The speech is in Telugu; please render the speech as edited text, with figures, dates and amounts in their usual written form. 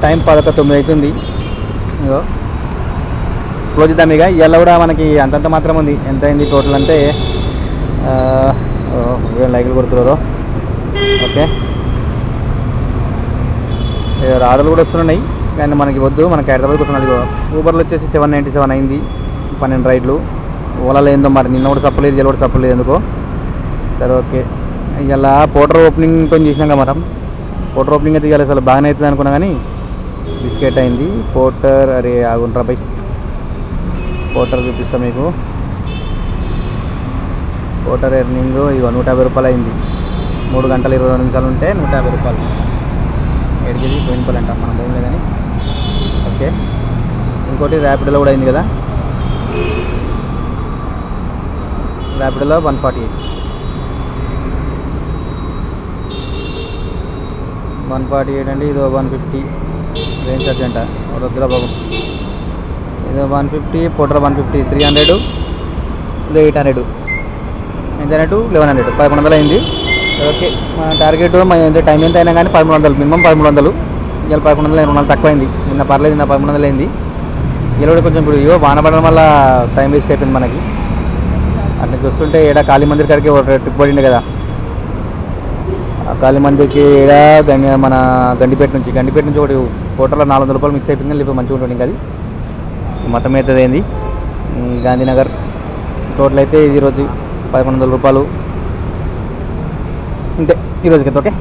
టైం 11:09 అవుతుంది. ఇగో క్లోజ్ చేద్దాం ఇక. ఇవాళ కూడా మనకి అంతంత మాత్రం ఉంది. ఎంత అయింది టోటల్ అంటే 1000 లైకులు కొడుతున్నారు. ఓకే, ఆర్డర్లు కూడా వస్తున్నాయి కానీ మనకి వద్దు. మనకి హైదరాబాద్కి వస్తున్నది. ఊబర్లో వచ్చేసి 797 అయింది, 12 రైడ్లు. ఓలాలో ఏందో మరి నిన్న కూడా చెప్పలేదు, ఇలా కూడా చెప్పలేదు ఎందుకో. సరే ఓకే, ఇలా పోర్టర్ ఓపెనింగ్తో చేసినాం కదా మనం. పోర్టర్ ఓపెనింగ్ అయితే ఇవాళ అసలు బాగానే అవుతుంది అనుకున్నా కానీ బిస్కెట్ అయింది. పోర్టర్ అరే ఆగుంట్రా బై, పోర్టర్ చూపిస్తాం మీకు. పోర్టర్ ఎర్నింగ్ ఇక 150 రూపాయలు అయింది. 3 గంటల 22 నిమిషాలు ఉంటే 150 రూపాయలు. 7 కేజీ 20 రూపాయలు అంట, మనం భూమిలో కానీ. ఓకే, ఇంకోటి ర్యాపిడోలో కూడా అయింది కదా. ర్యాపిడోలో 148 అండి. ఇదో 150 రేంజ్ చార్జ్ అంట, వద్దురా బాబు. ఇదో 150, పోటర్ 150, 300, ఇదో 800, ఎంత అన్నట్టు 1100, 1100 అయింది. ఓకే, మన టార్గెట్ ఎంత టైం ఎంత అయినా కానీ 1300, మినిమం 1300. ఇవాళ 1100, 200 తక్కువైంది. నిన్న పర్లేదు, నిన్న 1300 అయింది. ఇలా కూడా కొంచెం ఇప్పుడు ఇవో వాన పడడం వల్ల టైం వేస్ట్ అయిపోయింది మనకి. అట్లా చూస్తుంటే ఏడా కాళీ మందిర్ కాడికి ట్రిప్ పడింది కదా. ఆ కాళీ మందిర్కి ఏడా మన గండిపేట నుంచి ఒకటి హోటల్లో 400 రూపాయలు మిక్స్ అయిపోయింది. లేకపోతే మంచిగా ఉంటుంది ఇంకా. అది మొత్తం అవుతుంది ఏంది గాంధీనగర్. టోటల్ అయితే ఇది ఈరోజు 1100 రూపాయలు. అంతే ఈరోజుకి. ఓకే.